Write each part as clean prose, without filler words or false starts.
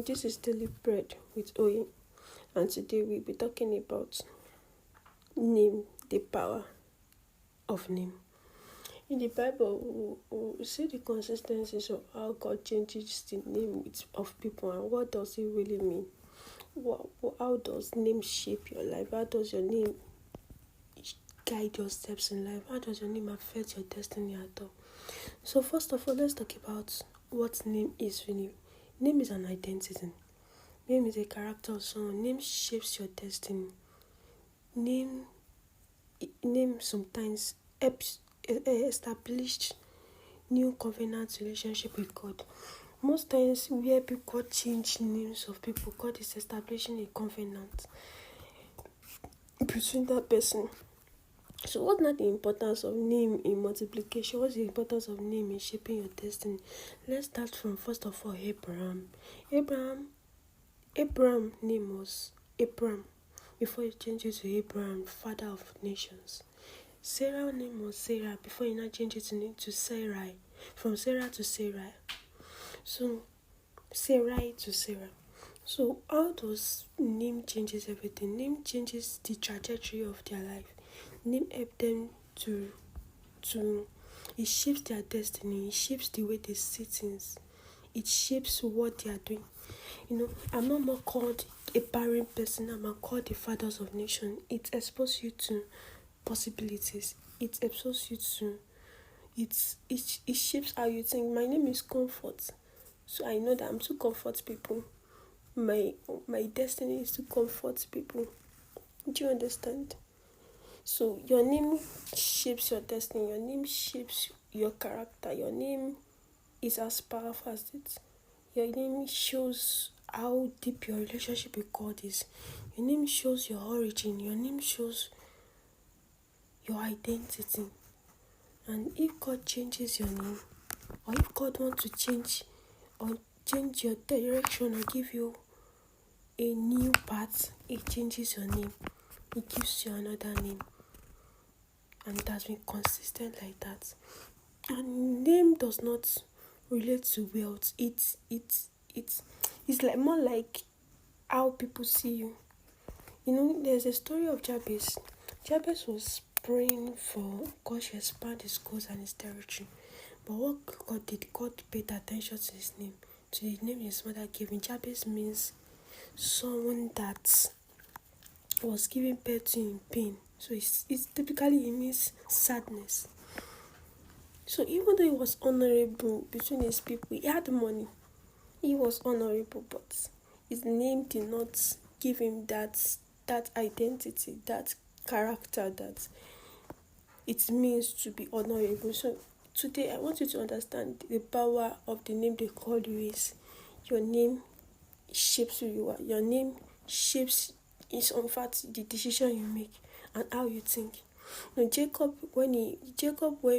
this is Daily Bread with Oye, and today we'll be talking about name, the power of name. In the Bible, we see the consistencies of how God changes the name of people and what does it really mean. How does name shape your life? How does your name guide your steps in life? How does your name affect your destiny at all? So first of all, let's talk about what name is really. Name is an identity. Name is a character of someone. Name shapes your destiny. Name sometimes helps establish new covenant relationship with God. Most times where God change names of people, God is establishing a covenant between that person. So what's not the importance of name in multiplication? What's the importance of name in shaping your destiny? Let's start from first of all Abraham. Abraham name was Abram before he changed it to Abraham, father of nations. Sarah name was Sarah before he now changed its name to Sarai, from Sarah to Sarai. So Sarai to Sarah. So how does name changes everything? Name changes the trajectory of their life. Name help them to it shapes their destiny. It shapes the way they see things. It shapes what they are doing. I'm not more called a barren person. I'm called the fathers of nations. It exposes you to possibilities. It exposes you to it shapes how you think. My name is Comfort, so I know that I'm to comfort people. My destiny is to comfort people. Do you understand? So your name shapes your destiny. Your name shapes your character. Your name is as powerful as it. Your name shows how deep your relationship with God is. Your name shows your origin. Your name shows your identity. And if God changes your name, or if God wants to change your direction or give you a new path, it changes your name. It gives you another name. And it has been consistent like that. And name does not relate to wealth. It's like more like how people see you. There's a story of Jabez. Jabez was praying for God to expand his coast and his territory. But what God did, God paid attention to his name. To the name his mother gave him. Jabez means someone that was giving birth to in pain. So it's typically it means sadness. So even though he was honorable between his people, he had money. He was honorable, but his name did not give him that identity, that character that it means to be honorable. So today I want you to understand the power of the name they call you is. Your name shapes who you are. Your name shapes is in fact the decision you make and how you think. Jacob,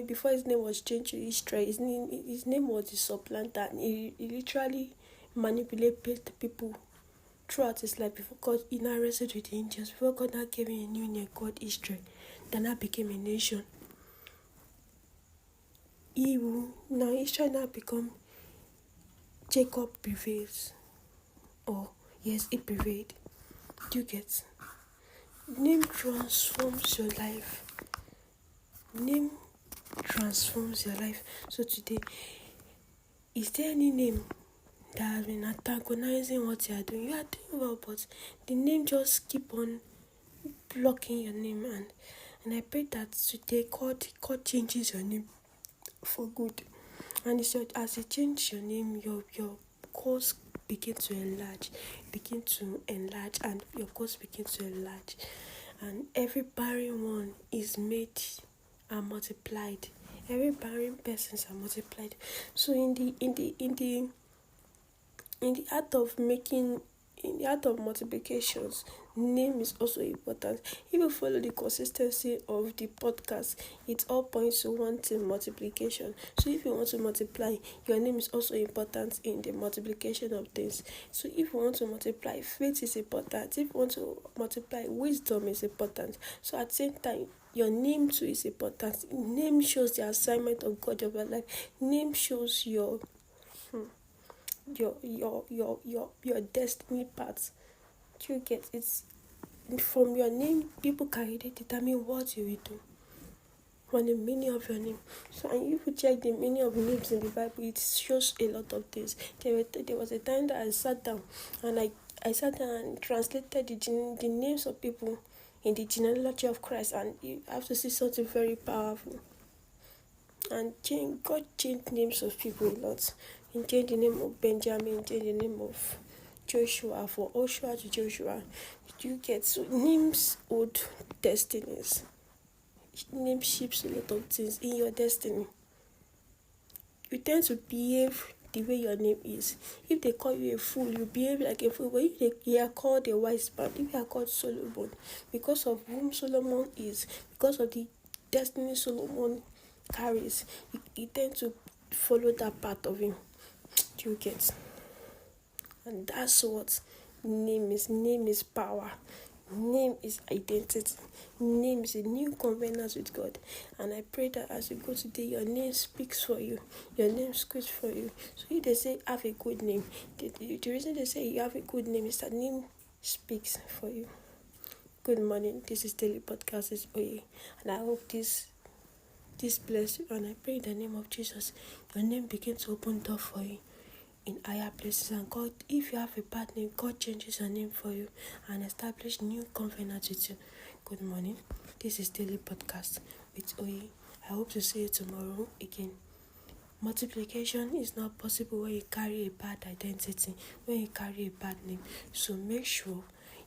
before his name was changed to Israel, his name was the supplanter, and he literally manipulated people throughout his life before God now wrestled with the angels, before God now gave him a new name called Israel, that now became a nation. Israel now become Jacob prevails. Oh yes, it prevailed. Do you get? Name transforms your life. Name transforms your life. So today, is there any name that has been antagonizing what you are doing? You are doing well, but the name just keep on blocking your name. And I pray that today God changes your name for good. And as you change your name, your course begin to enlarge, and your course begin to enlarge. And every barren one is made and multiplied. Every barren persons are multiplied. So in the art of multiplications, name is also important. If you follow the consistency of the podcast, it all points to one thing: multiplication. So if you want to multiply, your name is also important in the multiplication of things. So if you want to multiply, faith is important. If you want to multiply, wisdom is important. So at the same time, your name too is important. Name shows the assignment of God over your life. Name shows your your destiny path. Do you get it? From your name, people can really determine what you will do. From the meaning of your name. So, and if you check the meaning of names in the Bible, it shows a lot of things. There was a time that I sat down and I sat down and translated the names of people in the genealogy of Christ, and you have to see something very powerful. And God changed names of people a lot. He changed the name of Benjamin, changed the name of Joshua, for Joshua to Joshua. You get, so names hold destinies. Name shapes a lot of things in your destiny. You tend to behave the way your name is. If they call you a fool, you behave like a fool. But if you are called a wise man, if you are called Solomon, because of whom Solomon is, because of the destiny Solomon carries, you tend to follow that path of him. Do you get? And that's what name is. Name is power. Name is identity. Name is a new covenant with God. And I pray that as you go today, your name speaks for you. Your name speaks for you. So if they say have a good name, the reason they say you have a good name is that name speaks for you. Good morning. This is Daily Podcast. It's Oye. And I hope this bless you. And I pray in the name of Jesus, your name begins to open door for you in higher places. And God, if you have a bad name, God changes your name for you and establish new covenant with you. Good morning. This is Daily Podcast with Oye. I hope to see you tomorrow again. Multiplication is not possible when you carry a bad identity, when you carry a bad name. So make sure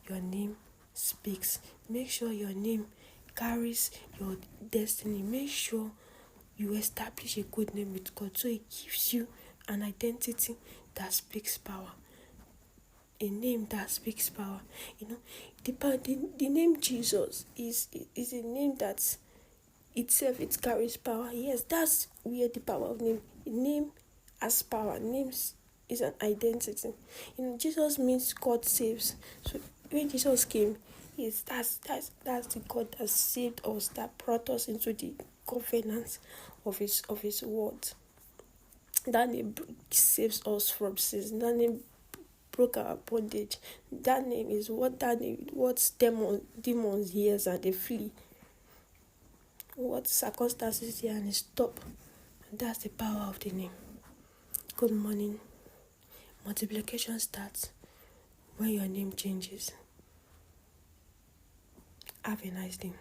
your name speaks. Make sure your name carries your destiny. Make sure you establish a good name with God, so it gives you an identity that speaks power. A name that speaks power. The name Jesus is a name that itself it carries power. Yes, that's where the power of name. Name has power. Names is an identity. Jesus means God saves. So when Jesus came, that's the God that saved us, that brought us into the covenant of his word. That name saves us from sins. That name broke our bondage. That name is what demons hears and they flee. What circumstances here and they stop. And that's the power of the name. Good morning. Multiplication starts when your name changes. Have a nice day.